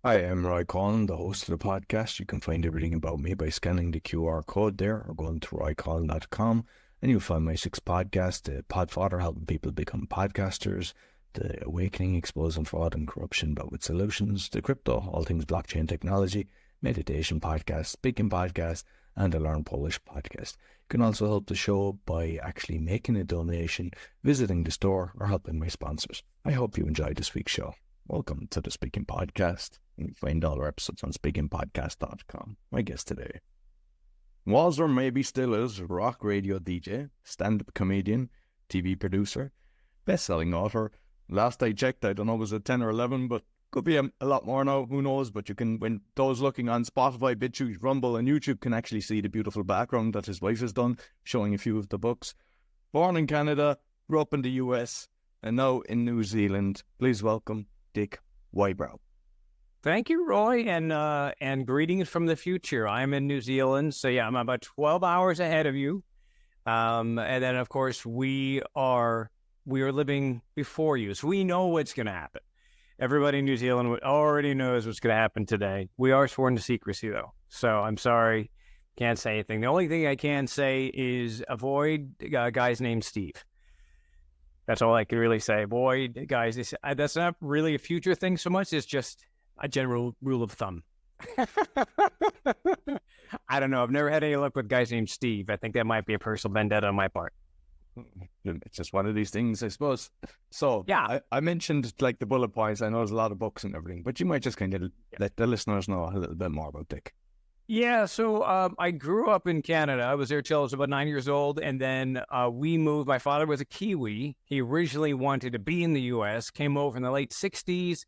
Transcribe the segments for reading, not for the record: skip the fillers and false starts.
Hi, I'm Roy Collin, the host of the podcast. You can find everything about me by scanning the QR code there or going to roycollin.com, and you'll find my 6 podcasts: the Podfather, helping people become podcasters; the Awakening, exposing fraud and corruption but with solutions; the Crypto, all things blockchain technology; meditation podcast; speaking podcast; and the Learn Polish podcast. You can also help the show by actually making a donation, visiting the store, or helping my sponsors. I hope you enjoyed this week's show. Welcome to the Speaking Podcast. You can find all our episodes on speakingpodcast.com. My guest today was, or maybe still is, rock radio DJ, stand-up comedian, TV producer, best-selling author. Last I checked, I don't know, was it 10 or 11, but could be a lot more now, who knows. But you can, when those looking on Spotify, BitChute, Rumble and YouTube can actually see the beautiful background that his wife has done, showing a few of the books. Born in Canada, grew up in the US, and now in New Zealand. Please welcome Dick Wybrow. Thank you, Roy, and greetings from the future. I'm in New Zealand, so yeah, I'm about 12 hours ahead of you. And then, of course, we are living before you, so we know what's going to happen. Everybody in New Zealand already knows what's going to happen today. We are sworn to secrecy, though, so I'm sorry, can't say anything. The only thing I can say is avoid guys named Steve. That's all I can really say. Avoid guys. That's not really a future thing so much. It's just a general rule of thumb. I don't know. I've never had any luck with guys named Steve. I think that might be a personal vendetta on my part. It's just one of these things, I suppose. So, yeah, I mentioned like the bullet points. I know there's a lot of books and everything, but you might just kind of let the listeners know a little bit more about Dick. Yeah, so I grew up in Canada. I was there till I was about 9 years old, and then we moved. My father was a Kiwi. He originally wanted to be in the U.S., came over in the late 60s,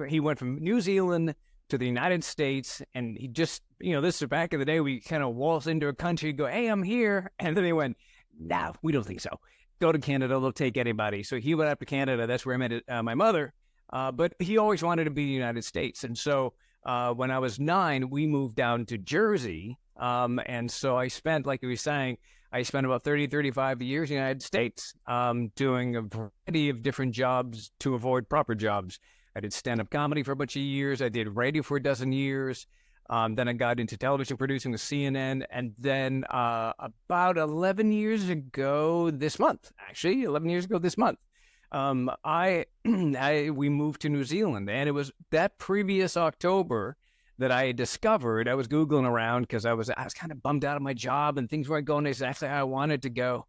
he went from New Zealand to the United States, and he just, this is back in the day, we kind of waltz into a country, go, hey, I'm here, and then they went, no, we don't think so. Go to Canada, they'll take anybody. So he went up to Canada. That's where I met my mother, but he always wanted to be in the United States, and so when I was 9, we moved down to Jersey. And so I spent, like you were saying, about 30, 35 years in the United States doing a variety of different jobs to avoid proper jobs. I did stand-up comedy for a bunch of years. I did radio for a dozen years. Then I got into television producing with CNN. And then about 11 years ago this month, we moved to New Zealand, and it was that previous October that I discovered. I was Googling around because I was kind of bummed out of my job and things weren't going exactly how I wanted to go.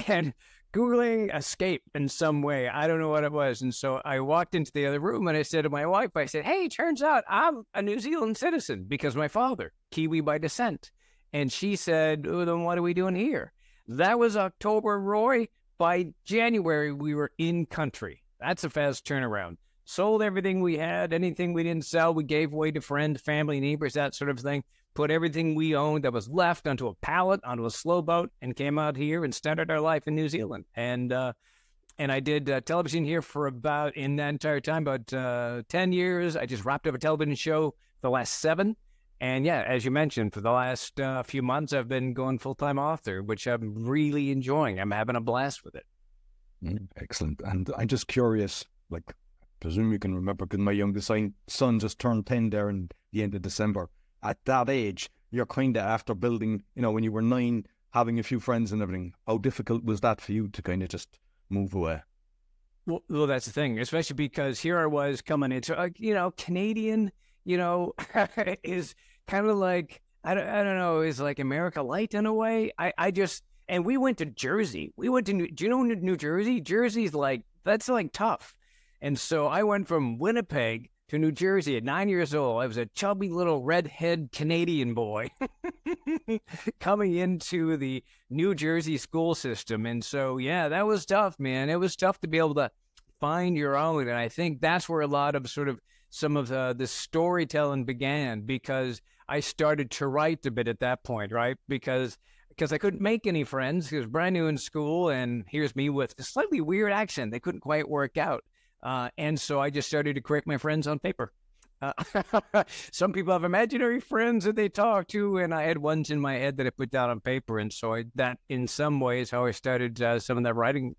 And Googling escape in some way. I don't know what it was. And so I walked into the other room and I said to my wife, hey, turns out I'm a New Zealand citizen because my father, Kiwi by descent. And she said, oh, then what are we doing here? That was October, Roy. By January, we were in country. That's a fast turnaround. Sold everything we had. Anything we didn't sell, we gave away to friends, family, neighbors, that sort of thing. Put everything we owned that was left onto a pallet, onto a slow boat, and came out here and started our life in New Zealand. And I did television here for about, in that entire time, about 10 years. I just wrapped up a television show for the last 7. And yeah, as you mentioned, for the last few months, I've been going full-time author, which I'm really enjoying. I'm having a blast with it. Excellent. And I'm just curious, like, I presume you can remember, because my youngest son just turned 10 there in the end of December. At that age, you're kind of after building, when you were 9, having a few friends and everything. How difficult was that for you to kind of just move away? Well, that's the thing, especially because here I was coming into, Canadian, is kind of like, I don't know, is like America Light in a way. And we went to Jersey. Do you know New Jersey? Jersey's like, that's like tough. And so I went from Winnipeg to New Jersey at 9 years old. I was a chubby little redhead Canadian boy coming into the New Jersey school system. And so, yeah, that was tough, man. It was tough to be able to find your own. And I think that's where a lot of sort of some of the storytelling began, because I started to write a bit at that point, right? Because I couldn't make any friends. I was brand new in school, and here's me with a slightly weird accent. They couldn't quite work out. And so I just started to correct my friends on paper. Some people have imaginary friends that they talk to, and I had ones in my head that I put down on paper. And so that, in some ways, how I started some of that writing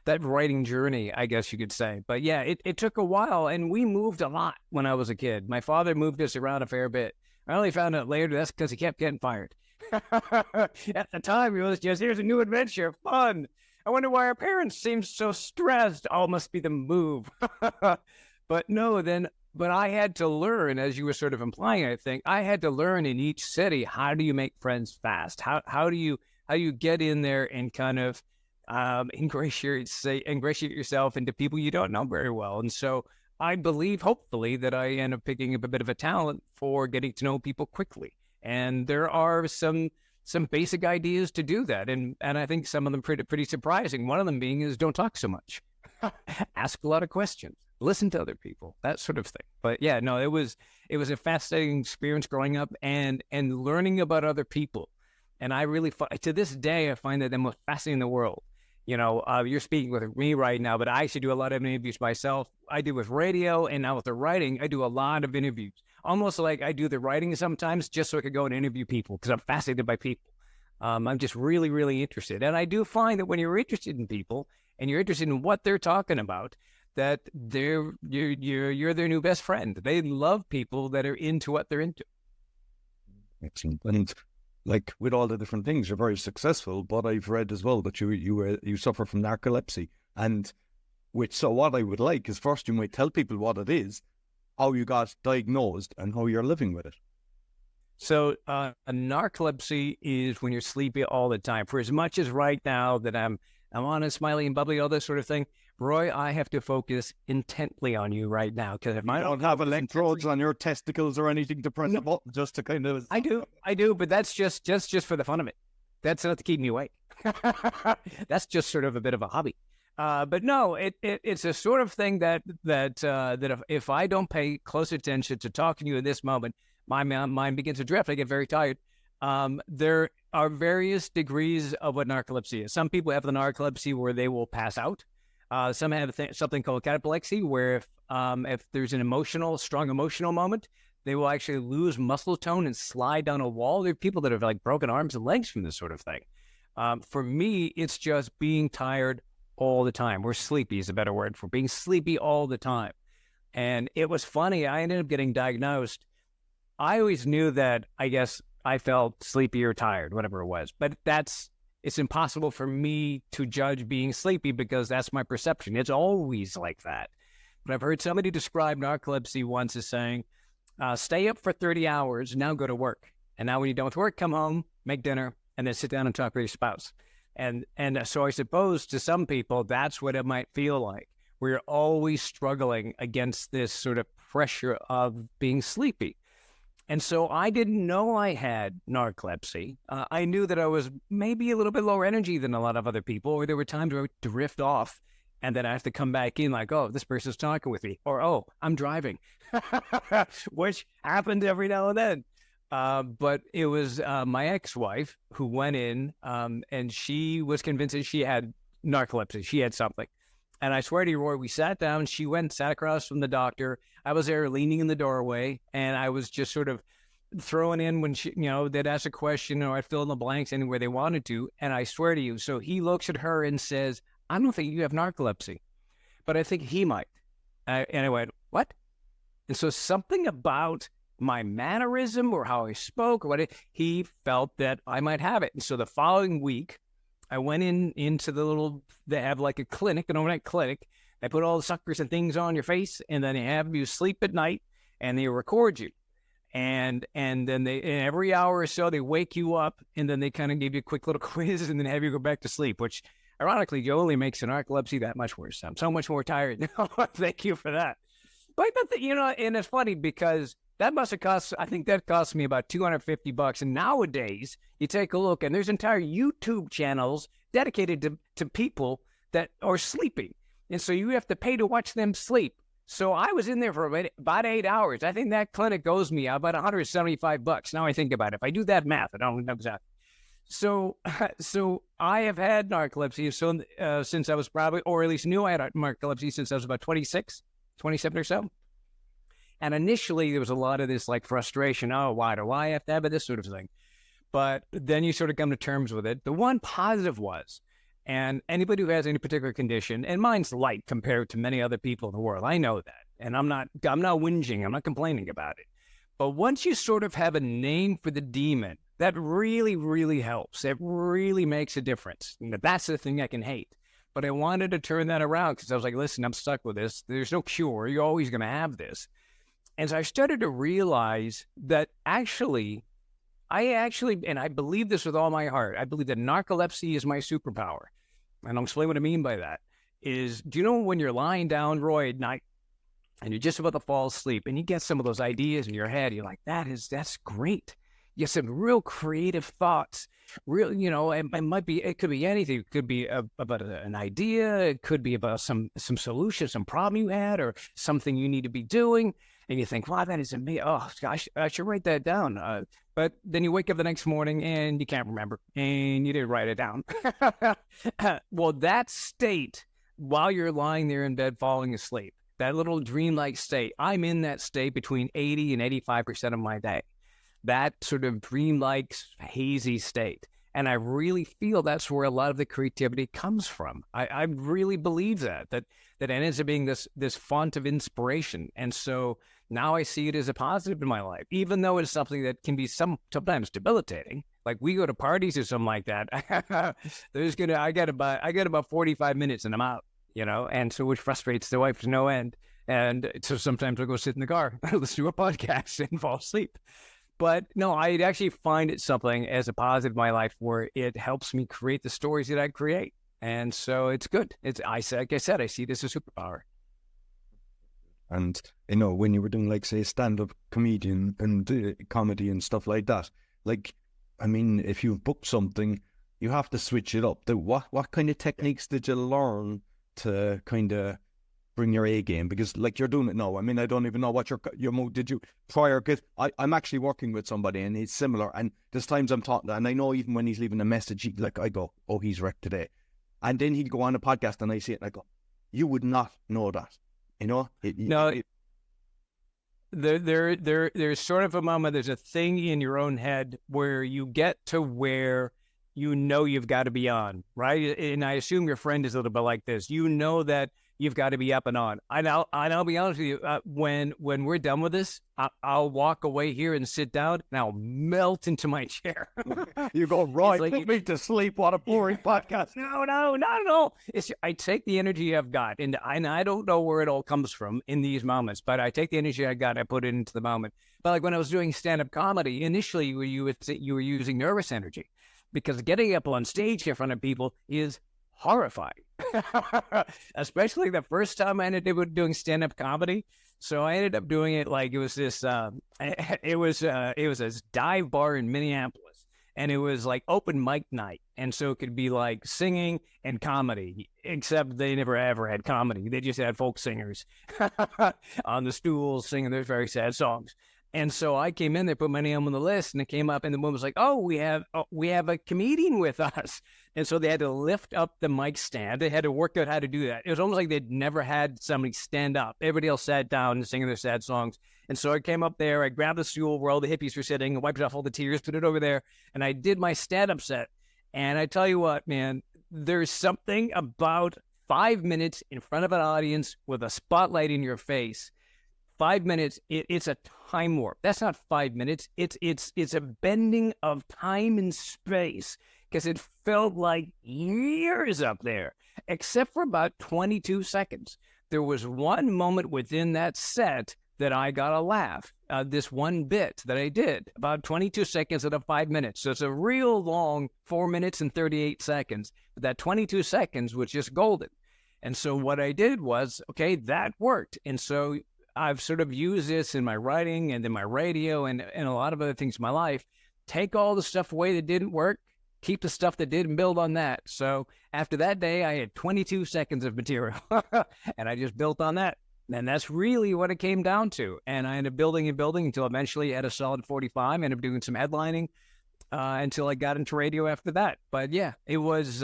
that writing journey, I guess you could say. But yeah, it took a while, and we moved a lot when I was a kid. My father moved us around a fair bit. I only found out later that's because he kept getting fired. At the time, it was just, here's a new adventure, fun. I wonder why our parents seemed so stressed. Oh, must be the move. But no, but I had to learn, as you were sort of implying, I think, I had to learn in each city, how do you make friends fast? How do you get in there and kind of ingratiate yourself into people you don't know very well? And so I believe, hopefully, that I end up picking up a bit of a talent for getting to know people quickly. And there are some basic ideas to do that. And I think some of them pretty surprising. One of them being is don't talk so much. Ask a lot of questions. Listen to other people, that sort of thing. But yeah, no, it was a fascinating experience growing up and learning about other people. And I really, to this day, I find that the most fascinating in the world. You know, you're speaking with me right now, but I actually do a lot of interviews myself. I do with radio, and now with the writing, I do a lot of interviews. Almost like I do the writing sometimes just so I could go and interview people because I'm fascinated by people. I'm just really, really interested. And I do find that when you're interested in people and you're interested in what they're talking about, that you're their new best friend. They love people that are into what they're into. Excellent. And like with all the different things, you're very successful, but I've read as well that you suffer from narcolepsy. And so what I would like is first you might tell people what it is, how you got diagnosed, and how you're living with it. So a narcolepsy is when you're sleepy all the time. For as much as right now that I'm honest, smiley, and bubbly, all this sort of thing, Roy, I have to focus intently on you right now because if I don't have electrodes on your testicles or anything to press a button just to kind of. I do, but that's just for the fun of it. That's not to keep me awake. That's just sort of a bit of a hobby. But no, it's a sort of thing that if I don't pay close attention to talking to you in this moment, my mind begins to drift. I get very tired. There are various degrees of what narcolepsy is. Some people have the narcolepsy where they will pass out. Some have something called cataplexy, where if there's an strong emotional moment, they will actually lose muscle tone and slide down a wall. There are people that have like broken arms and legs from this sort of thing. For me, it's just being tired all the time. Or sleepy is a better word for being sleepy all the time. And it was funny. I ended up getting diagnosed. I always knew that I guess I felt sleepy or tired, whatever it was. But it's impossible for me to judge being sleepy because that's my perception. It's always like that. But I've heard somebody describe narcolepsy once as saying, stay up for 30 hours, now go to work. And now when you're done with work, come home, make dinner, and then sit down and talk with your spouse. And so I suppose to some people, that's what it might feel like. We're always struggling against this sort of pressure of being sleepy. And so I didn't know I had narcolepsy. I knew that I was maybe a little bit lower energy than a lot of other people, or there were times where I would drift off and then I have to come back in like, oh, this person's talking with me, or, oh, I'm driving, which happened every now and then. But it was my ex-wife who went in and she was convinced that she had narcolepsy. She had something. And I swear to you, Roy, we sat down, she sat across from the doctor. I was there leaning in the doorway, and I was just sort of throwing in when she, they'd ask a question or I'd fill in the blanks anywhere they wanted to. And I swear to you, so he looks at her and says, I don't think you have narcolepsy, but I think he might. And I went, what? And so something about my mannerism or how I spoke or what he felt that I might have it. And so the following week, I went into they have like a clinic, an overnight clinic. They put all the suckers and things on your face, and then they have you sleep at night, and they record you. And then every hour or so, they wake you up, and then they kind of give you a quick little quiz, and then have you go back to sleep, which ironically only makes the narcolepsy that much worse. I'm so much more tired now. Thank you for that. But and it's funny because that must have cost, I think that cost me about $250. And nowadays, you take a look, and there's entire YouTube channels dedicated to people that are sleeping. And so you have to pay to watch them sleep. So I was in there for about 8 hours. I think that clinic owes me about $175. Now I think about it. If I do that math, I don't know exactly. So I have had narcolepsy since I was probably, or at least knew I had narcolepsy since I was about 26, 27 or so. And initially, there was a lot of this like frustration. Oh, why do I have to have it? This sort of thing. But then you sort of come to terms with it. The one positive was And anybody who has any particular condition, and mine's light compared to many other people in the world, I know that. And I'm not whinging, I'm not complaining about it. But once you sort of have a name for the demon, that really, really helps. It really makes a difference. And that's the thing I can hate. But I wanted to turn that around because I was like, listen, I'm stuck with this. There's no cure. You're always going to have this. And so I started to realize that actually, and I believe this with all my heart, I believe that narcolepsy is my superpower. And I'll explain what I mean by that. Do you know when you're lying down, Roy, at night, and you're just about to fall asleep, and you get some of those ideas in your head, you're like, that's great. You have some real creative thoughts. Real, it could be anything. It could be about an idea. It could be about some solution, some problem you had, or something you need to be doing. And you think, wow, that is amazing. Oh, gosh, I should write that down. But then you wake up the next morning and you can't remember, and you didn't write it down. Well, that state, while you're lying there in bed falling asleep, that little dreamlike state, I'm in that state between 80 and 85% of my day. That sort of dreamlike, hazy state. And I really feel that's where a lot of the creativity comes from. I really believe that ends up being this font of inspiration. And so now I see it as a positive in my life, even though it's something that can be sometimes debilitating. Like we go to parties or something like that. I got about 45 minutes and I'm out, and so which frustrates the wife to no end. And so sometimes I'll go sit in the car, listen to a podcast and fall asleep. But no, I actually find it something as a positive in my life where it helps me create the stories that I create. And so it's good. Like I said, I see this as a superpower. And, when you were doing, like, say, stand-up comedian and comedy and stuff like that, like, I mean, if you've booked something, you have to switch it up. What kind of techniques did you learn to kind of bring your A game? Because, like, you're doing it now. I mean, I don't even know what your move did you prior, because I'm actually working with somebody and he's similar, and there's times I'm talking, and I know even when he's leaving a message, I go, oh, he's wrecked today. And then he'd go on a podcast and I see it and I go, you would not know that, There's sort of a moment, there's a thing in your own head where you get to where you've got to be on, right? And I assume your friend is a little bit like this. That you've got to be up and on. I'll be honest with you. When we're done with this, I'll walk away here and sit down, and I'll melt into my chair. You go, right, put me to sleep. What a boring podcast. No, not at all. I take the energy I've got, and I don't know where it all comes from in these moments, but I take the energy I got, I put it into the moment. But like when I was doing stand-up comedy, initially you were using nervous energy, because getting up on stage in front of people is horrifying. Especially the first time I ended up doing stand-up comedy. So I ended up doing it like it was this dive bar in Minneapolis, and it was like open mic night, and so it could be like singing and comedy, except they never ever had comedy. They just had folk singers on the stools singing their very sad songs. And so I came in, they put my name on the list, and it came up, and the woman was like, oh, we have a comedian with us. And so they had to lift up the mic stand. They had to work out how to do that. It was almost like they'd never had somebody stand up. Everybody else sat down and singing their sad songs. And so I came up there, I grabbed the stool where all the hippies were sitting, wiped off all the tears, put it over there, and I did my stand-up set. And I tell you what, man, there's something about 5 minutes in front of an audience with a spotlight in your face. 5 minutes, it's a time warp. That's not 5 minutes. It's a bending of time and space, because it felt like years up there, except for about 22 seconds. There was one moment within that set that I got a laugh. This one bit that I did, about 22 seconds out of 5 minutes. So it's a real long 4 minutes and 38 seconds. But that 22 seconds was just golden. And so what I did was, okay, that worked. And so I've sort of used this in my writing and in my radio and a lot of other things in my life. Take all the stuff away that didn't work, keep the stuff that did, and build on that. So after that day, I had 22 seconds of material, and I just built on that. And that's really what it came down to. And I ended up building and building until eventually I had a solid 45. I ended up doing some headlining until I got into radio after that. But yeah, it was...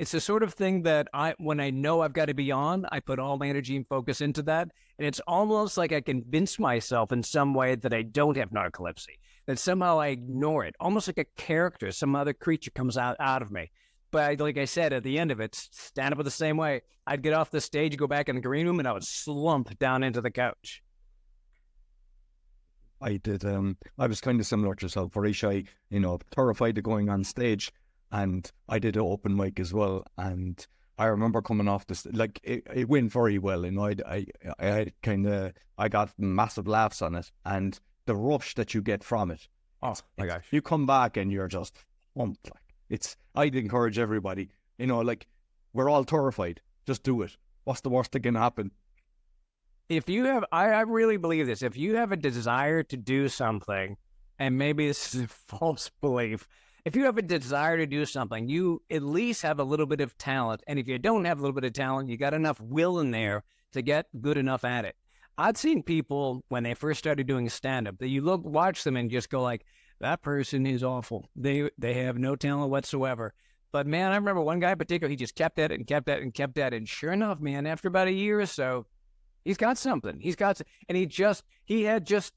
it's the sort of thing that when I know I've got to be on, I put all my energy and focus into that. And it's almost like I convince myself in some way that I don't have narcolepsy, that somehow I ignore it, almost like a character, some other creature comes out of me. But like I said, at the end of it, stand up the same way. I'd get off the stage, go back in the green room, and I would slump down into the couch. I did. I was kind of similar to yourself, very shy, terrified of going on stage. And I did an open mic as well. And I remember coming off this, like it went very well. I got massive laughs on it, and the rush that you get from it. Oh my gosh! You come back and you're just pumped. I'd encourage everybody. We're all terrified. Just do it. What's the worst that can happen? If you have, I really believe this. If you have a desire to do something, and maybe this is a false belief, if you have a desire to do something, you at least have a little bit of talent. And if you don't have a little bit of talent, you got enough will in there to get good enough at it. I'd seen people when they first started doing stand-up that you watch them and just go like, that person is awful. They have no talent whatsoever. But man, I remember one guy in particular, he just kept at it and kept at it and kept at it. And sure enough, man, after about a year or so, he's got something. And he had just,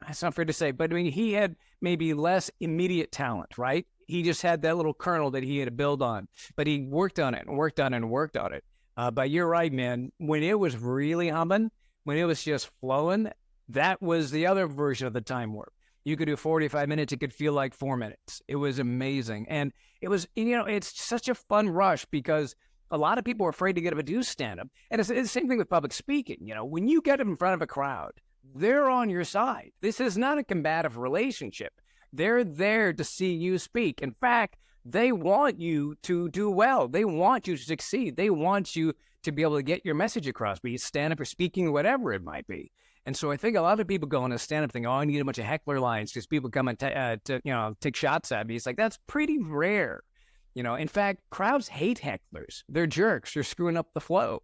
that's not fair to say, but I mean, he had maybe less immediate talent, right? He just had that little kernel that he had to build on, but he worked on it and worked on it and worked on it. But you're right, man. When it was really humming, when it was just flowing, that was the other version of the time warp. You could do 45 minutes. It could feel like 4 minutes. It was amazing. And it was, it's such a fun rush because a lot of people are afraid to get up and do stand-up. And it's the same thing with public speaking. When you get up in front of a crowd, they're on your side. This is not a combative relationship. They're there to see you speak. In fact, they want you to do well. They want you to succeed. They want you to be able to get your message across, be it stand-up or speaking or whatever it might be. And so I think a lot of people go on a stand-up thing, I need a bunch of heckler lines because people come and take shots at me. It's like, that's pretty rare. In fact, crowds hate hecklers. They're jerks. They're screwing up the flow.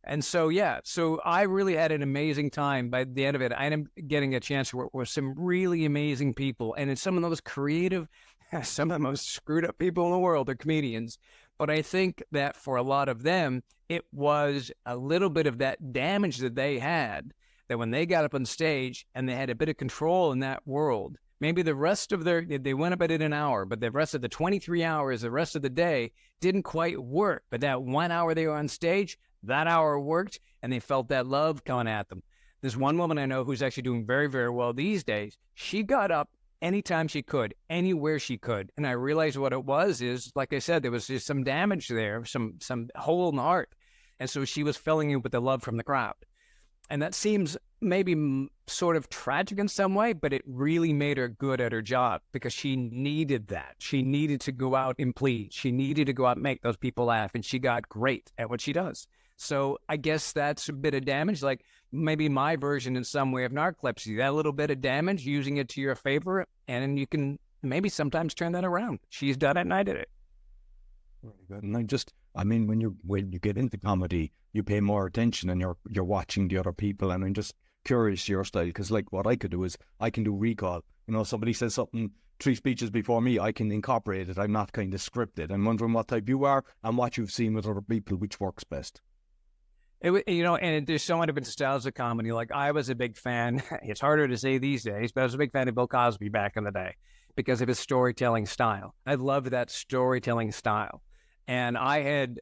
And so, so I really had an amazing time. By the end of it, I ended up getting a chance to work with some really amazing people. And it's some of the most creative, some of the most screwed up people in the world are comedians. But I think that for a lot of them, it was a little bit of that damage that they had, that when they got up on stage and they had a bit of control in that world, maybe the rest of they went up at it an hour, but the rest of the 23 hours, the rest of the day didn't quite work. But that 1 hour they were on stage, that hour worked, and they felt that love coming at them. There's one woman I know who's actually doing very, very well these days. She got up anytime she could, anywhere she could. And I realized what it was is, like I said, there was just some damage there, some hole in the heart. And so she was filling it with the love from the crowd. And that seems maybe sort of tragic in some way, but it really made her good at her job because she needed that. She needed to go out and please. She needed to go out and make those people laugh, and she got great at what she does. So I guess that's a bit of damage, like maybe my version in some way of narcolepsy, that little bit of damage, using it to your favor, and you can maybe sometimes turn that around. She's done it, and I did it. Very good. And when you get into comedy, you pay more attention and you're watching the other people. And I'm just curious your style, because like what I could do is I can do recall. Somebody says something 3 speeches before me, I can incorporate it. I'm not kind of scripted. I'm wondering what type you are and what you've seen with other people, which works best. And there's so many different styles of comedy. Like I was a big fan. It's harder to say these days, but I was a big fan of Bill Cosby back in the day because of his storytelling style. I loved that storytelling style. And I had,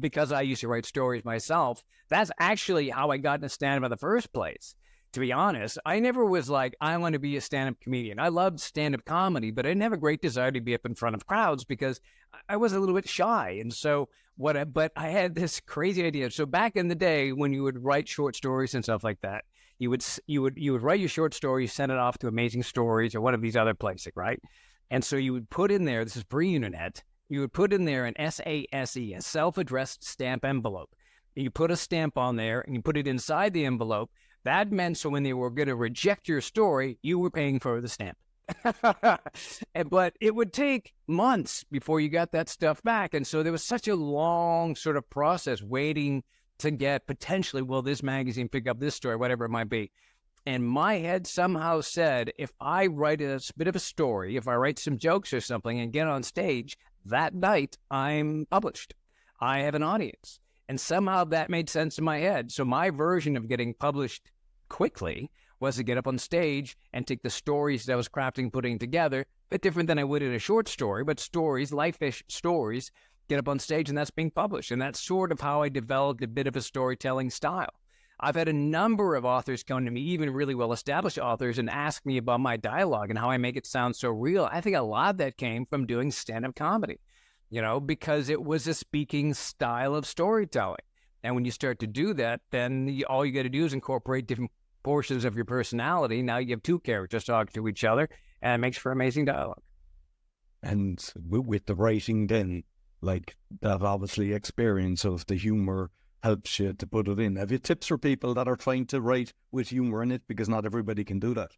because I used to write stories myself, that's actually how I got into stand-up in the first place. To be honest, I never was like, I want to be a stand-up comedian. I loved stand-up comedy, but I didn't have a great desire to be up in front of crowds because I was a little bit shy. And so but I had this crazy idea. So back in the day when you would write short stories and stuff like that, you would write your short story, send it off to Amazing Stories or one of these other places, right? And so you would put in there, this is pre-internet, you would put in there an SASE, a self-addressed stamp envelope. You put a stamp on there and you put it inside the envelope. That meant so when they were going to reject your story, you were paying for the stamp. But it would take months before you got that stuff back. And so there was such a long sort of process waiting to get potentially, will this magazine pick up this story, whatever it might be. And my head somehow said, if I write a bit of a story, if I write some jokes or something and get on stage, that night I'm published. I have an audience. And somehow that made sense in my head. So my version of getting published quickly was to get up on stage and take the stories that I was crafting, putting together, bit different than I would in a short story, but stories, life-ish stories, get up on stage and that's being published. And that's sort of how I developed a bit of a storytelling style. I've had a number of authors come to me, even really well-established authors, and ask me about my dialogue and how I make it sound so real. I think a lot of that came from doing stand-up comedy, because it was a speaking style of storytelling. And when you start to do that, then all you got to do is incorporate different portions of your personality. Now you have two characters talking to each other, and it makes for amazing dialogue. And with the writing then, like that obviously experience of the humour helps you to put it in. Have you tips for people that are trying to write with humour in it? Because not everybody can do that.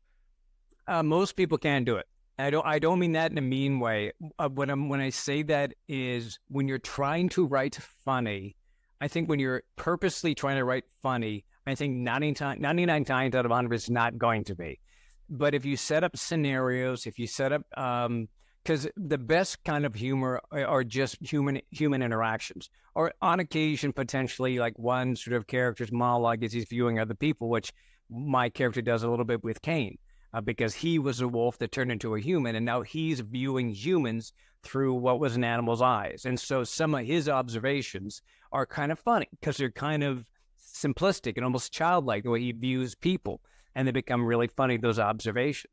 Most people can't do it. I don't mean that in a mean way. When I say that is when you're trying to write funny, I think when you're purposely trying to write funny, I think 99 times out of 100 it's not going to be. But if you set up scenarios, if you set up, because the best kind of humor are just human interactions, or on occasion potentially like one sort of character's monologue as he's viewing other people, which my character does a little bit with Kane, because he was a wolf that turned into a human, and now he's viewing humans through what was an animal's eyes. And so some of his observations are kind of funny because they're kind of simplistic and almost childlike the way he views people, and they become really funny, those observations.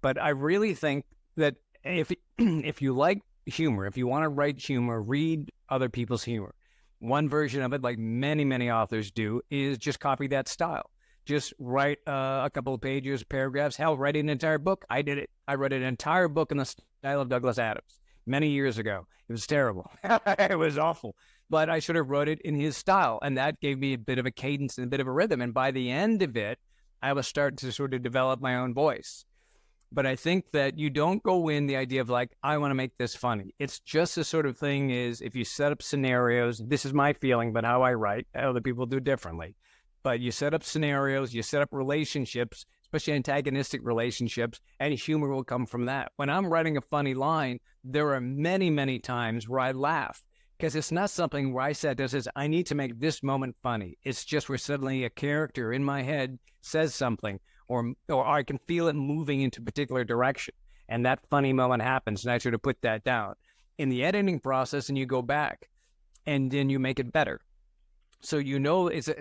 But I really think that if you like humor, if you want to write humor, read other people's humor. One version of it, like many, many authors do, is just copy that style. Just write a couple of pages, paragraphs. Hell, write an entire book. I did it. I wrote an entire book in the style of Douglas Adams many years ago. It was terrible. It was awful. But I sort of wrote it in his style, and that gave me a bit of a cadence and a bit of a rhythm. And by the end of it, I was starting to sort of develop my own voice. But I think that you don't go in the idea of like, I want to make this funny. It's just the sort of thing is if you set up scenarios, this is my feeling, but how I write, other people do differently. But you set up scenarios, you set up relationships, especially antagonistic relationships, and humor will come from that. When I'm writing a funny line, there are many, many times where I laugh because it's not something where I said, I need to make this moment funny. It's just where suddenly a character in my head says something, or I can feel it moving into a particular direction. And that funny moment happens, and I sort of put that down. In the editing process, and you go back, and then you make it better. So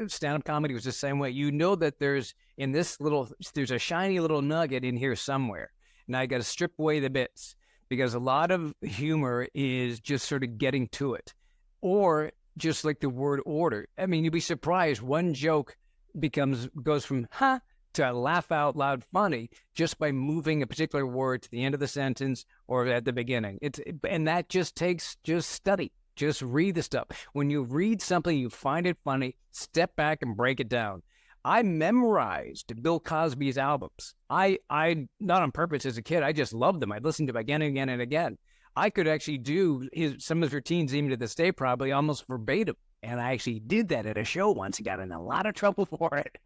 stand-up comedy was the same way. You know that there's a shiny little nugget in here somewhere. And I got to strip away the bits, because a lot of humor is just sort of getting to it. Or just like the word order. I mean, you'd be surprised. One joke goes from, huh, to laugh out loud funny just by moving a particular word to the end of the sentence or at the beginning. And that just takes study. Just read the stuff. When you read something, you find it funny, step back and break it down. I memorized Bill Cosby's albums. I not on purpose as a kid, I just loved them. I listened to them again and again and again. I could actually do some of his routines even to this day, probably almost verbatim. And I actually did that at a show once and got in a lot of trouble for it.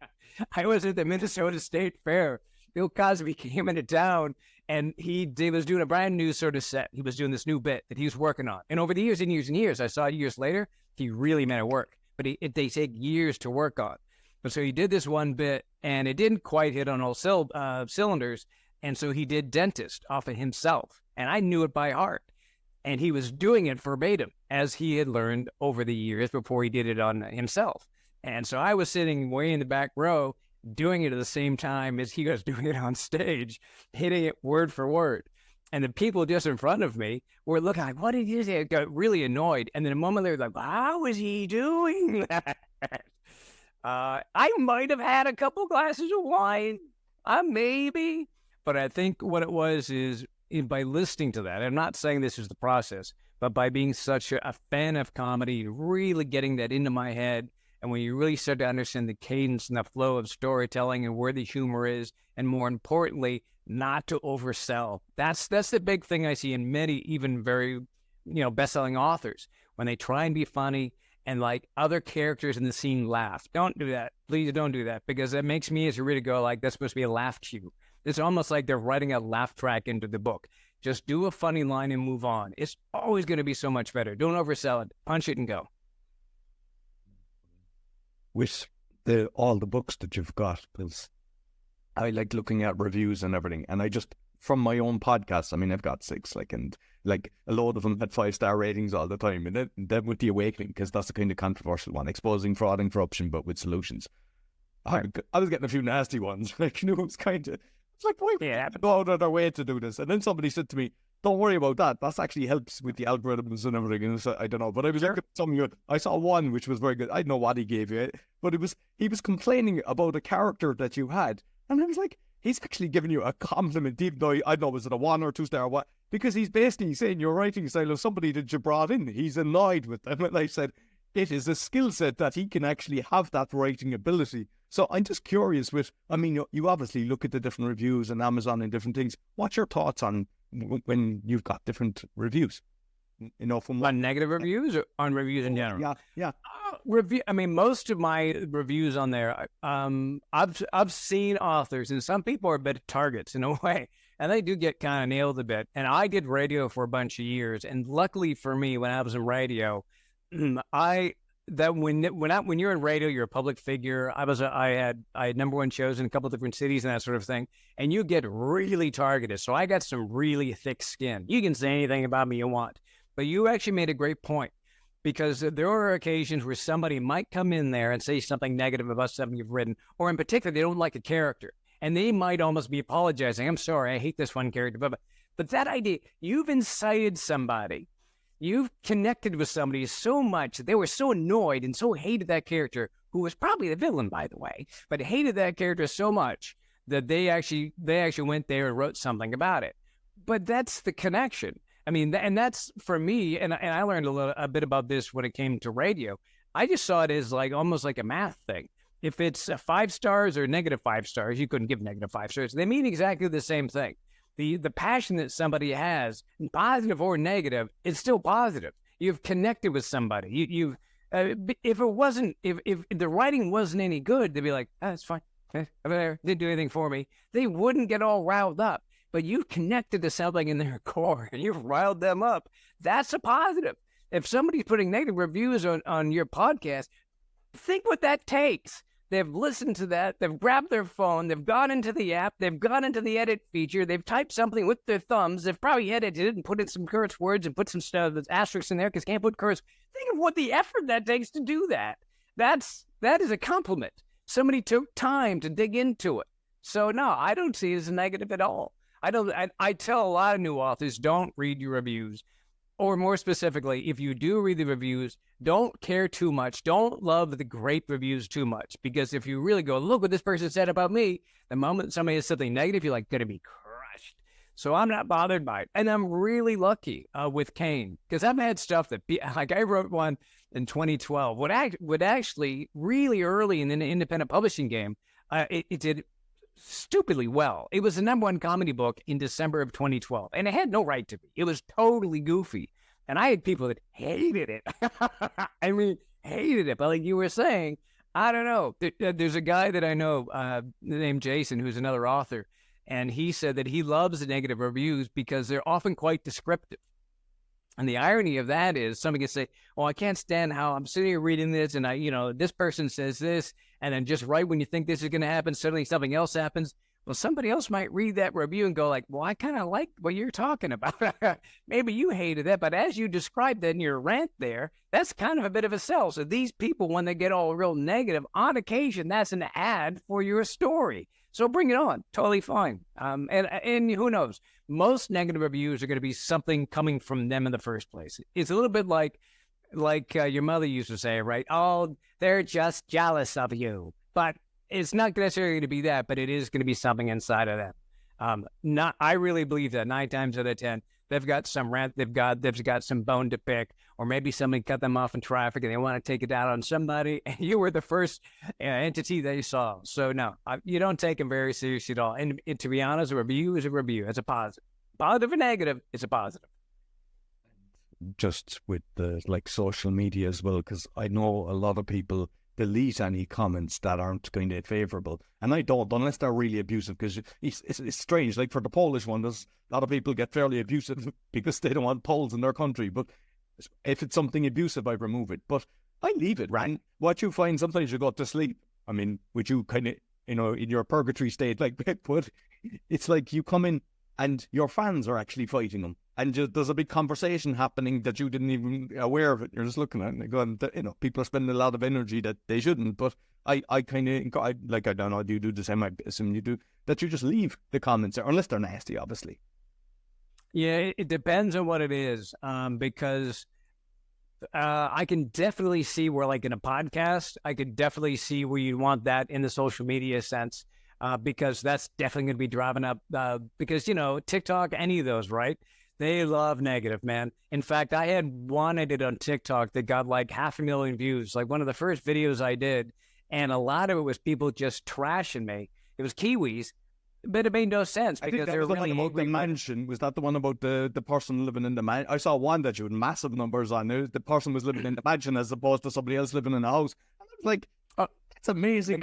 I was at the Minnesota State Fair. Bill Cosby came into town, and he was doing a brand new sort of set. He was doing this new bit that he was working on. And over the years and years and years, I saw years later, he really made it work. But they take years to work on. But so he did this one bit, and it didn't quite hit on all cylinders. And so he did Dentist off of himself. And I knew it by heart. And he was doing it verbatim, as he had learned over the years before he did it on himself. And so I was sitting way in the back row, doing it at the same time as he was doing it on stage, hitting it word for word. And the people just in front of me were looking like, what did he say? I got really annoyed. And then a moment later, like, how is he doing that? I might have had a couple glasses of wine, maybe. But I think what it was is by listening to that, I'm not saying this is the process, but by being such a fan of comedy, really getting that into my head. And when you really start to understand the cadence and the flow of storytelling and where the humor is, and more importantly, not to oversell. That's the big thing I see in many, even very, best-selling authors. When they try and be funny and like other characters in the scene laugh. Don't do that. Please don't do that, because that makes me as a reader go like, that's supposed to be a laugh cue. It's almost like they're writing a laugh track into the book. Just do a funny line and move on. It's always going to be so much better. Don't oversell it. Punch it and go. With all the books that you've got, because I like looking at reviews and everything, and I just from my own podcast. I mean, I've got 6, and a load of them had 5-star ratings all the time. And then with The Awakening, because that's the kind of controversial one, exposing fraud and corruption, but with solutions. I was getting a few nasty ones. It was kind of, it's like, why would they go out of their way to do this? And then somebody said to me, don't worry about that. That actually helps with the algorithms and everything. And so, I don't know. But I was looking at some, I saw one which was very good. I don't know what he gave you, but he was complaining about a character that you had. And I was like, he's actually giving you a compliment, even though I don't know, was it a 1 or 2-star what? Because he's basically saying your writing style of somebody that you brought in. He's annoyed with them. And I said, it is a skill set that he can actually have that writing ability. So I'm just curious you obviously look at the different reviews on Amazon and different things. What's your thoughts on when you've got different reviews? From on negative reviews or on reviews in general? Yeah. Most of my reviews on there, I've seen authors, and some people are a bit targets in a way, and they do get kind of nailed a bit. And I did radio for a bunch of years, and luckily for me, when I was in radio, when you're in radio, you're a public figure. I had #1 shows in a couple of different cities and that sort of thing, and you get really targeted. So I got some really thick skin. You can say anything about me you want, but you actually made a great point, because there are occasions where somebody might come in there and say something negative about something you've written, or in particular, they don't like a character, and they might almost be apologizing. I'm sorry, I hate this one character, but that idea, you've incited somebody. You've connected with somebody so much that they were so annoyed and so hated that character, who was probably the villain, by the way, but hated that character so much that they actually went there and wrote something about it. But that's the connection. I mean, and that's for me, and I learned a bit about this when it came to radio. I just saw it as almost like a math thing. If it's 5 stars or -5 stars, you couldn't give -5 stars. They mean exactly the same thing. The passion that somebody has, positive or negative, it's still positive. You've connected with somebody. If the writing wasn't any good, they'd be like, it's fine. Didn't do anything for me. They wouldn't get all riled up. But you've connected to something in their core and you've riled them up. That's a positive. If somebody's putting negative reviews on your podcast, think what that takes. They've listened to that. They've grabbed their phone. They've gone into the app. They've gone into the edit feature. They've typed something with their thumbs. They've probably edited it and put in some curse words and put some stuff that's asterisks in there because can't put curse. Think of what the effort that takes to do that. That is a compliment. Somebody took time to dig into it. So no, I don't see it as a negative at all. I tell a lot of new authors, don't read your reviews. Or more specifically, if you do read the reviews, don't care too much. Don't love the great reviews too much. Because if you really go, look what this person said about me, the moment somebody has something negative, you're going to be crushed. So I'm not bothered by it. And I'm really lucky with Kane. Because I've had stuff that, I wrote one in 2012. What actually really early in the independent publishing game, it did stupidly well. It was the #1 comedy book in December of 2012, and it had no right to be. It was totally goofy, and I had people that hated it. I mean, hated it. But like you were saying, I don't know. There's a guy that I know named Jason, who's another author, and he said that he loves the negative reviews because they're often quite descriptive. And the irony of that is somebody can say, well, I can't stand how I'm sitting here reading this and this person says this, and then just right when you think this is going to happen, suddenly something else happens. Well, somebody else might read that review and go like, well, I kind of like what you're talking about. Maybe you hated that, but as you described that in your rant there, that's kind of a bit of a sell. So these people, when they get all real negative, on occasion, that's an ad for your story. So bring it on. Totally fine. And who knows? Most negative reviews are going to be something coming from them in the first place. It's a little bit like your mother used to say, right? Oh, they're just jealous of you. But it's not necessarily going to be that, but it is going to be something inside of them. I really believe that 9 times out of 10, they've got some rant, they've got some bone to pick, or maybe somebody cut them off in traffic and they want to take it out on somebody, and you were the first entity they saw. So no, you don't take them very seriously at all. And to be honest, a review is a review. It's a positive. Positive and negative, it's a positive. Just with the social media as well, because I know a lot of people delete any comments that aren't kind of favorable, and I don't, unless they're really abusive, because it's strange. Like for the Polish one, there's a lot of people get fairly abusive because they don't want Poles in their country, but if it's something abusive, I remove it, but I leave it. Right. What you find, sometimes you go to sleep, I mean, would you kind of in your purgatory state, but it's like you come in and your fans are actually fighting them. And there's a big conversation happening that you didn't even aware of it. You're just looking at it and going, people are spending a lot of energy that they shouldn't. But I kind of, I don't know, do you do the same? I assume you do, that you just leave the comments there, unless they're nasty, obviously. Yeah, it depends on what it is, because I can definitely see where, like in a podcast, I could definitely see where you want that in the social media sense, because that's definitely going to be driving up, because, TikTok, any of those, right? They love negative, man. In fact, I had one I did on TikTok that got like 500,000 views, like one of the first videos I did. And a lot of it was people just trashing me. It was Kiwis, but it made no sense because they were really about the mansion. Was that the one about the person living in the mansion? I saw one that you had massive numbers on. The person was living in the mansion as opposed to somebody else living in the house. And I was like, oh, that's amazing.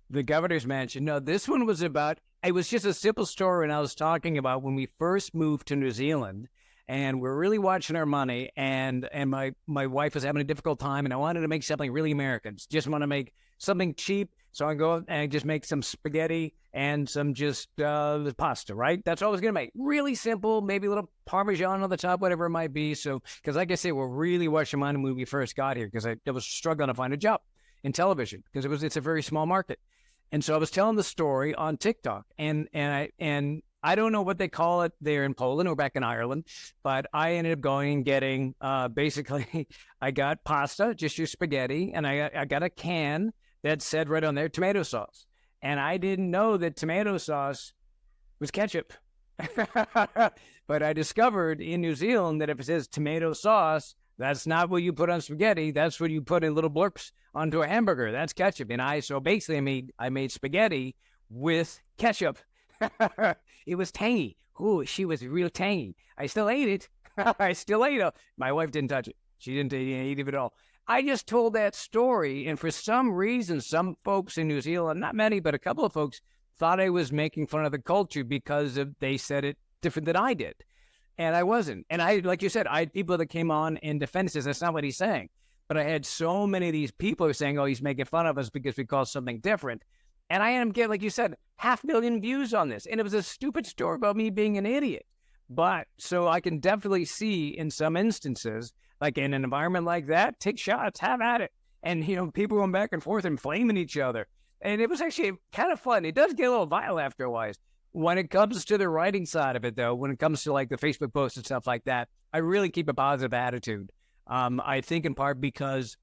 The governor's mansion. No, this one was about, it was just a simple story. And I was talking about when we first moved to New Zealand and we're really watching our money, and my wife was having a difficult time, and I wanted to make something really American. Just want to make something cheap. So I go and I just make some spaghetti and some just pasta, right? That's all I was going to make. Really simple, maybe a little Parmesan on the top, whatever it might be. So, because like I say, we're really watching money when we first got here, because I was struggling to find a job in television because it's a very small market. And so I was telling the story on TikTok, and I don't know what they call it there in Poland or back in Ireland, but I ended up going and getting basically, I got pasta, just your spaghetti, and I got a can that said right on there, tomato sauce. And I didn't know that tomato sauce was ketchup. But I discovered in New Zealand that if it says tomato sauce, that's not what you put on spaghetti. That's what you put in little blurps onto a hamburger. That's ketchup. And so basically I made spaghetti with ketchup. It was tangy. Ooh, she was real tangy. I still ate it. I still ate it. My wife didn't touch it. She didn't eat it at all. I just told that story, and for some reason, some folks in New Zealand, not many, but a couple of folks, thought I was making fun of the culture because they said it different than I did. And I wasn't. And like you said, I had people that came on in defense. That's not what he's saying. But I had so many of these people saying, oh, he's making fun of us because we call something different. And I ended up getting, like you said, 500,000 views on this. And it was a stupid story about me being an idiot. But so I can definitely see in some instances, like in an environment like that, take shots, have at it. And, people going back and forth and flaming each other. And it was actually kind of fun. It does get a little vile after a while. When it comes to the writing side of it, though, when it comes to like the Facebook posts and stuff like that, I really keep a positive attitude. I think in part because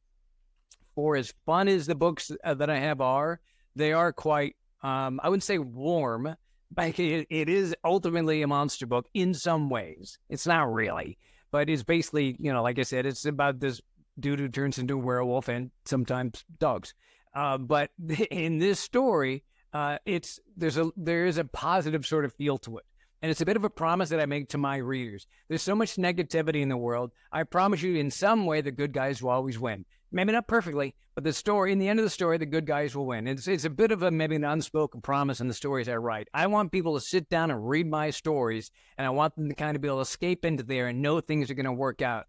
for as fun as the books that I have are, they are quite, I wouldn't say warm, but it is ultimately a monster book in some ways. It's not really, but it's basically, like I said, it's about this dude who turns into a werewolf and sometimes dogs. But in this story, there is a positive sort of feel to it. And it's a bit of a promise that I make to my readers. There's so much negativity in the world. I promise you in some way the good guys will always win. Maybe not perfectly, but in the end of the story, the good guys will win. It's a bit of maybe an unspoken promise in the stories I write. I want people to sit down and read my stories, and I want them to kind of be able to escape into there and know things are going to work out.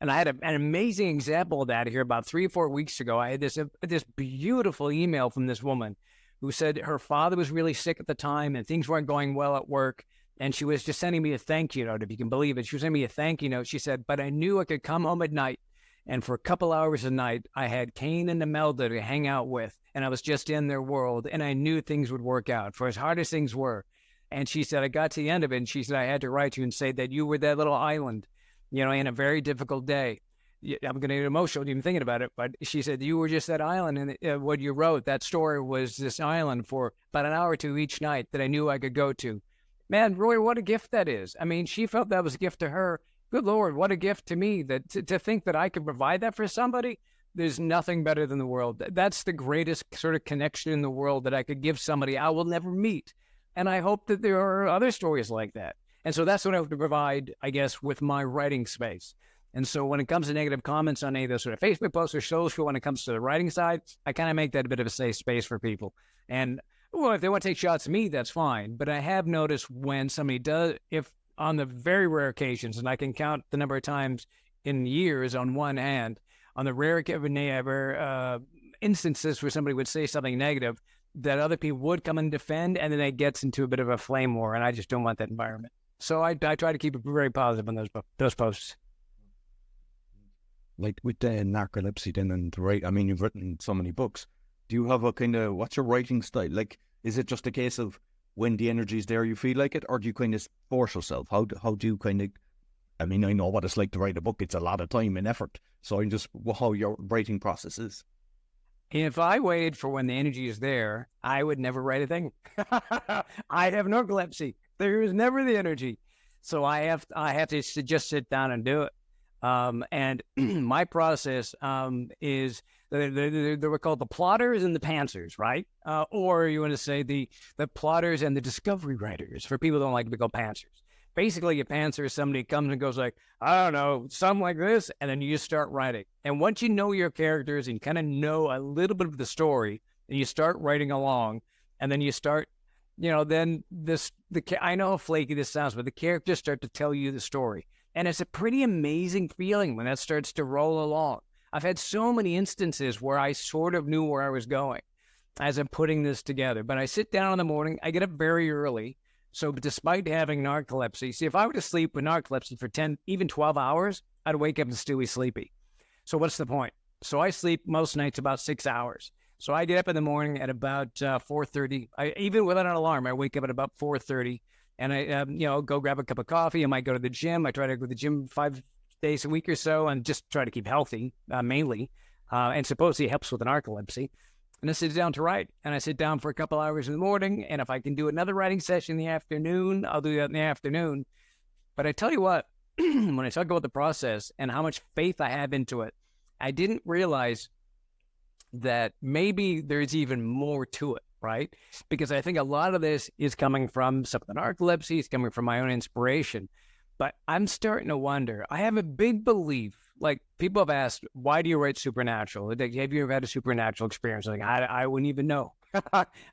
And I had an amazing example of that here about 3 or 4 weeks ago. I had this beautiful email from this woman who said her father was really sick at the time and things weren't going well at work. And she was just sending me a thank you note, if you can believe it. She was sending me a thank you note. She said, but I knew I could come home at night. And for a couple hours a night, I had Kane and Imelda to hang out with. And I was just in their world. And I knew things would work out for as hard as things were. And she said, I got to the end of it. And she said, I had to write you and say that you were that little island, in a very difficult day. I'm going to get emotional even thinking about it. But she said, you were just that island. And what you wrote, that story was this island for about an hour or two each night that I knew I could go to. Man, Roy, what a gift that is. I mean, she felt that was a gift to her. Good Lord, what a gift to me that to think that I could provide that for somebody. There's nothing better than the world. That's the greatest sort of connection in the world that I could give somebody I will never meet. And I hope that there are other stories like that. And so that's what I have to provide, I guess, with my writing space. And so when it comes to negative comments on any of those sort of Facebook posts or social, when it comes to the writing side, I kind of make that a bit of a safe space for people. And well, if they want to take shots at me, that's fine. But I have noticed when somebody does, if on the very rare occasions, and I can count the number of times in years on one hand, on the rare instances where somebody would say something negative, that other people would come and defend, and then it gets into a bit of a flame war, and I just don't want that environment. So I try to keep it very positive on those posts. Like with the narcolepsy then and the right, I mean, you've written so many books. Do you have a kind of, what's your writing style? Like, is it just a case of when the energy's there, you feel like it, or do you kind of force yourself? How do you kind of, I mean, I know what it's like to write a book. It's a lot of time and effort. So I'm just, how your writing process is. If I waited for when the energy is there, I would never write a thing. I have narcolepsy. There is never the energy. So I have to just sit down and do it. And my process is they were called the plotters and the pantsers, right? Or you want to say the plotters and the discovery writers, for people who don't like to be called pantsers. Basically, a pantser is somebody who comes and goes like, I don't know, something like this, and then you just start writing. And once you know your characters and kind of know a little bit of the story, and you start writing along, and then you start, then I know how flaky this sounds, but the characters start to tell you the story. And it's a pretty amazing feeling when that starts to roll along. I've had so many instances where I sort of knew where I was going as I'm putting this together. But I sit down in the morning, I get up very early. So despite having narcolepsy, see, if I were to sleep with narcolepsy for 10, even 12 hours, I'd wake up and still be sleepy. So what's the point? So I sleep most nights about 6 hours. So I get up in the morning at about 4:30. Even without an alarm, I wake up at about 4:30. And I, go grab a cup of coffee. I might go to the gym. I try to go to the gym 5 days a week or so and just try to keep healthy, mainly. And supposedly it helps with the narcolepsy. And I sit down to write. And I sit down for a couple hours in the morning. And if I can do another writing session in the afternoon, I'll do that in the afternoon. But I tell you what, when I talk about the process and how much faith I have into it, I didn't realize that maybe there's even more to it. Right? Because I think a lot of this is coming from some of the narcolepsy, it's coming from my own inspiration. But I'm starting to wonder, I have a big belief, like people have asked, why do you write supernatural? Have you ever had a supernatural experience? Like, I wouldn't even know.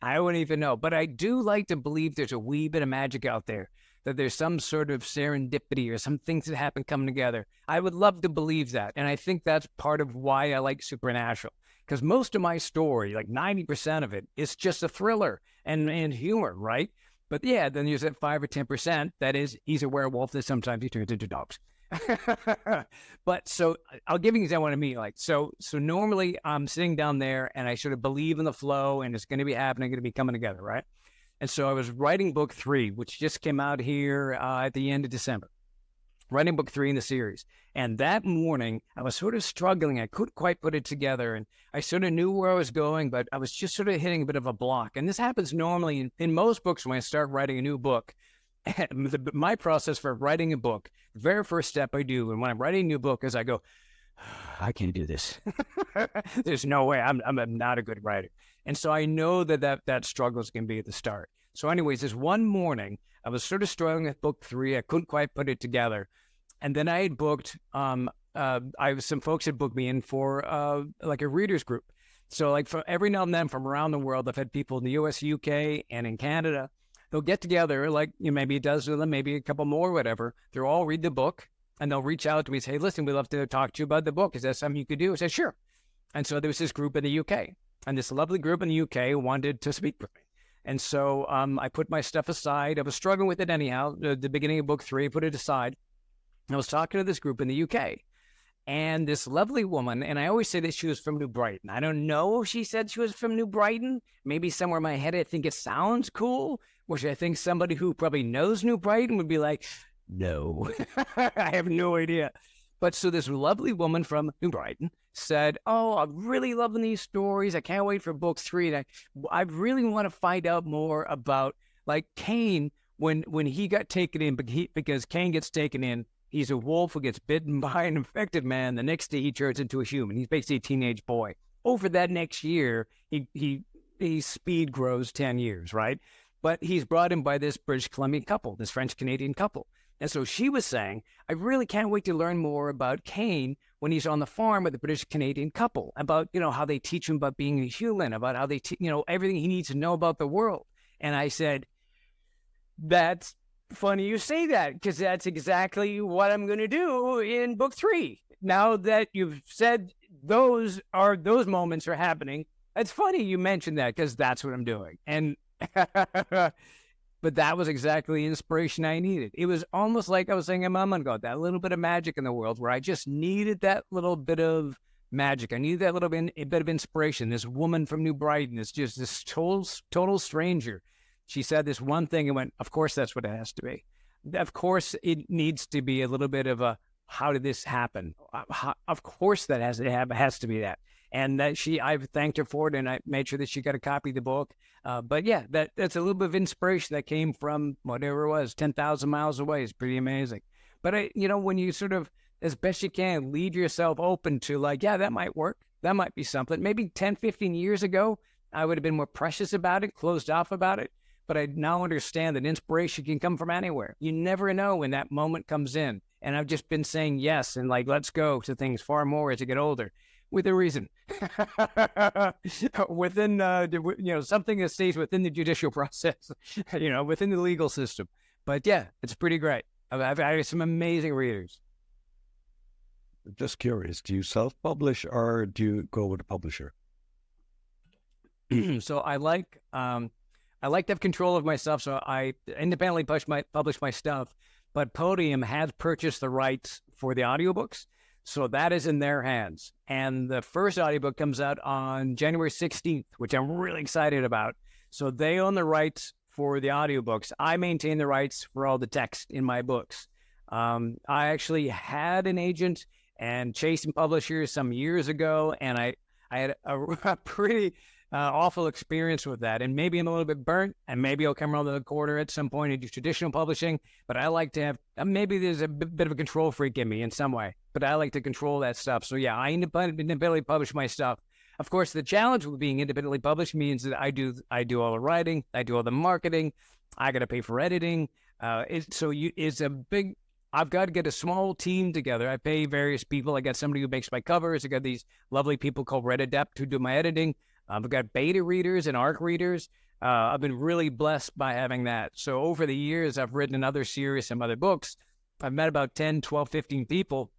I wouldn't even know. But I do like to believe there's a wee bit of magic out there, that there's some sort of serendipity or some things that happen coming together. I would love to believe that. And I think that's part of why I like supernatural. Because most of my story, like 90% of it, is just a thriller and humor, right? But yeah, then there's that 5 or 10% that is, he's a werewolf that sometimes he turns into dogs. But so I'll give you an example of what I mean. Like, so normally I'm sitting down there and I sort of believe in the flow and it's going to be happening, going to be coming together, right? And so I was writing book 3, which just came out here at the end of December. Writing book 3 in the series. And that morning, I was sort of struggling. I couldn't quite put it together. And I sort of knew where I was going, but I was just sort of hitting a bit of a block. And this happens normally in most books when I start writing a new book. My process for writing a book, the very first step I do, and when I'm writing a new book, is I go, I can't do this. There's no way. I'm not a good writer. And so I know that struggle is going to be at the start. So anyways, this one morning, I was sort of struggling with book 3. I couldn't quite put it together. And then I had booked, some folks had booked me in for like a readers group. So like for every now and then from around the world, I've had people in the US, UK, and in Canada. They'll get together, like maybe a dozen of them, maybe a couple more, whatever. They'll all read the book and they'll reach out to me and say, hey, listen, we'd love to talk to you about the book. Is that something you could do? I said, sure. And so there was this group in the UK, and this lovely group in the UK wanted to speak with me. And so I put my stuff aside. I was struggling with it anyhow. The beginning of book 3, I put it aside. I was talking to this group in the UK, and this lovely woman, and I always say that she was from New Brighton. I don't know if she said she was from New Brighton. Maybe somewhere in my head I think it sounds cool, which I think somebody who probably knows New Brighton would be like, no, I have no idea. But so this lovely woman from New Brighton said, oh, I'm really loving these stories. I can't wait for book 3. And I really want to find out more about, like, Cain, when he got taken in, because Cain gets taken in. He's a wolf who gets bitten by an infected man. The next day he turns into a human. He's basically a teenage boy. Over that next year, his speed grows 10 years, right? But he's brought in by this British Columbian couple, this French-Canadian couple. And so she was saying, I really can't wait to learn more about Cain when he's on the farm with the British Canadian couple, about, how they teach him about being a human, about how they, everything he needs to know about the world. And I said, that's funny you say that, because that's exactly what I'm going to do in book 3. Now that you've said those moments are happening, It's funny you mentioned that because that's what I'm doing. And but that was exactly the inspiration I needed. It was almost like I was saying a moment ago, that little bit of magic in the world where I just needed that little bit of magic. I needed that little bit of inspiration. This woman from New Brighton is just this total stranger. She said this one thing and went, of course, that's what it has to be. Of course, it needs to be a little bit of a, how did this happen? Of course, that has to be that. And that I thanked her for it, and I made sure that she got a copy of the book. But yeah, that's a little bit of inspiration that came from whatever it was, 10,000 miles away. It's pretty amazing. But when you sort of, as best you can, leave yourself open to like, yeah, that might work. That might be something. Maybe 10, 15 years ago, I would have been more precious about it, closed off about it. But I now understand that inspiration can come from anywhere. You never know when that moment comes in. And I've just been saying yes and like, let's go to things far more as I get older. With a reason, within something that stays within the judicial process, within the legal system. But yeah, it's pretty great. I've had some amazing readers. Just curious, do you self-publish or do you go with a publisher? So I like to have control of myself. So I independently publish my stuff, but Podium has purchased the rights for the audiobooks. So that is in their hands. And the first audiobook comes out on January 16th, which I'm really excited about. So they own the rights for the audiobooks. I maintain the rights for all the text in my books. I actually had an agent and chasing publishers some years ago, and I had a pretty awful experience with that. And maybe I'm a little bit burnt, and maybe I'll come around the corner at some point and do traditional publishing. But I like to have, maybe there's a bit of a control freak in me in some way, but I like to control that stuff. So yeah, I independently publish my stuff. Of course, the challenge with being independently published means that I do all the writing, I do all the marketing, I got to pay for editing. It's a big, I've got to get a small team together. I pay various people. I got somebody who makes my covers. I got these lovely people called Red Adept who do my editing. I've got beta readers and ARC readers. I've been really blessed by having that. So over the years, I've written another series, some other books. I've met about 10, 12, 15 people,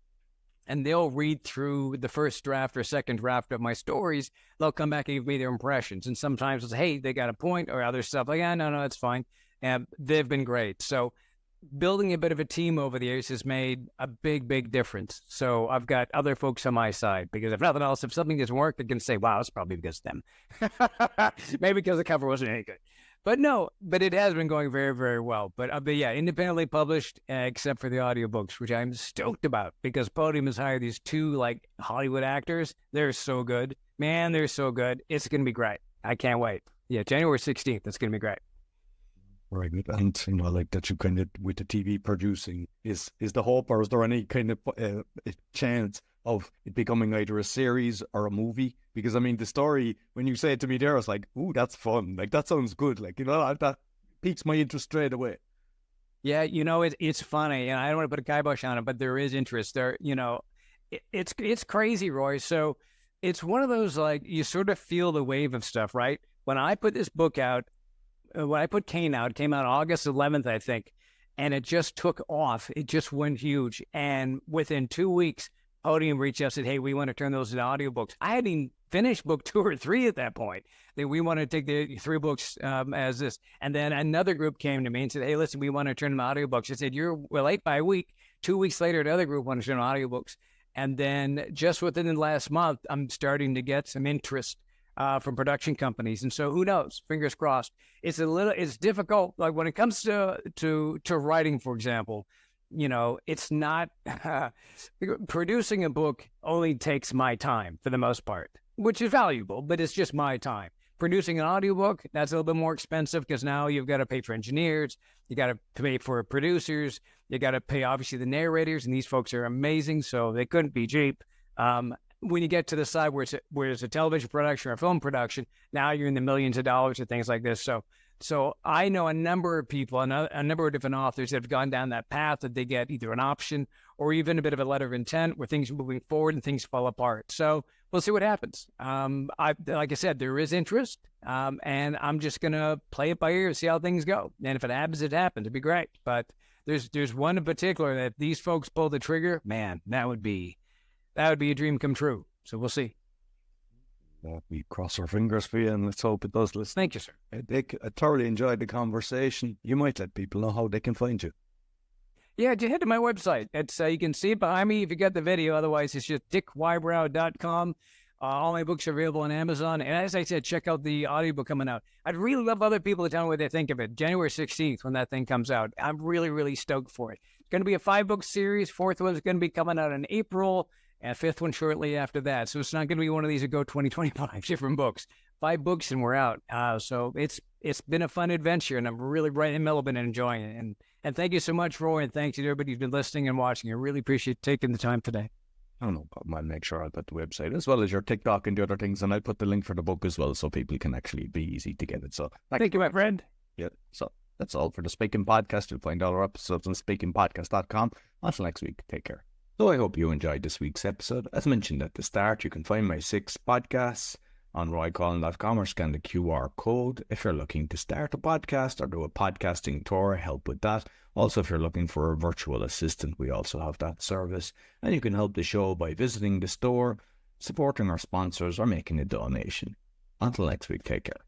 and they'll read through the first draft or second draft of my stories. They'll come back and give me their impressions. And sometimes it's, hey, they got a point, or other stuff like, no, it's fine. And they've been great. So building a bit of a team over the years has made a big, big difference. So I've got other folks on my side, because if nothing else, if something doesn't work, they can say, wow, it's probably because of them. Maybe because the cover wasn't any good. But no, it has been going very, very well. But yeah, independently published, except for the audiobooks, which I'm stoked about, because Podium has hired these two like Hollywood actors. They're so good. Man, they're so good. It's going to be great. I can't wait. Yeah, January 16th. It's going to be great. Right, and like that, you kind of with the TV producing is the hope, or is there any kind of chance of it becoming either a series or a movie? Because I mean, the story, when you say it to me there, I was like, ooh, that's fun. Like that sounds good. Like that piques my interest straight away. Yeah, it's funny, and I don't want to put a kibosh on it, but there is interest there. It's crazy, Roy. So it's one of those, like, you sort of feel the wave of stuff, right? When I put this book out. When I put Kane out, it came out August 11th, I think, and it just took off. It just went huge. And within 2 weeks, Podium reached out and said, hey, we want to turn those into audiobooks. I hadn't even finished book 2 or 3 at that point. We want to take the 3 books as this. And then another group came to me and said, hey, listen, we want to turn them audiobooks. I said, you're late by a week. 2 weeks later, another group wanted to turn them audiobooks. And then just within the last month, I'm starting to get some interest from production companies. And so who knows, fingers crossed. It's difficult. Like when it comes to writing, for example, it's not, producing a book only takes my time for the most part, which is valuable, but it's just my time. Producing an audiobook, that's a little bit more expensive, because now you've got to pay for engineers, you got to pay for producers, you got to pay obviously the narrators, and these folks are amazing, so they couldn't be cheap. When you get to the side where it's a television production or a film production, now you're in the millions of dollars and things like this. So I know a number of people, a number of different authors that have gone down that path, that they get either an option or even a bit of a letter of intent where things are moving forward and things fall apart. So we'll see what happens. Like I said, there is interest, and I'm just going to play it by ear, see how things go. And if it happens, it happens. It'd be great. But there's one in particular that if these folks pull the trigger, man, that would be a dream come true. So we'll see. We cross our fingers for you, and let's hope it does listen. Thank you, sir. Dick, I thoroughly enjoyed the conversation. You might let people know how they can find you. Yeah, just head to my website. It's you can see it behind me if you got the video. Otherwise, it's just dickwybrow.com. All my books are available on Amazon. And as I said, check out the audiobook coming out. I'd really love other people to tell me what they think of it. January 16th, when that thing comes out. I'm really, really stoked for it. It's going to be a 5-book series. 4th one's going to be coming out in April, and 5th one shortly after that. So it's not going to be one of these that go 20-25 different books. 5 books and we're out. So it's been a fun adventure, and I'm really right in the middle of it and enjoying it. And thank you so much, Roy, and thanks to everybody who's been listening and watching. I really appreciate taking the time today. Oh, no problem. I'll make sure I'll put the website as well as your TikTok and the other things, and I'll put the link for the book as well so people can actually be easy to get it. So thank you, my friend. Yeah, so that's all for the Speaking Podcast. You'll find all our episodes on speakingpodcast.com. Until next week, take care. So I hope you enjoyed this week's episode. As mentioned at the start, you can find my 6 podcasts on roycollin.com or scan the QR code if you're looking to start a podcast or do a podcasting tour, help with that. Also, if you're looking for a virtual assistant, we also have that service. And you can help the show by visiting the store, supporting our sponsors, or making a donation. Until next week, take care.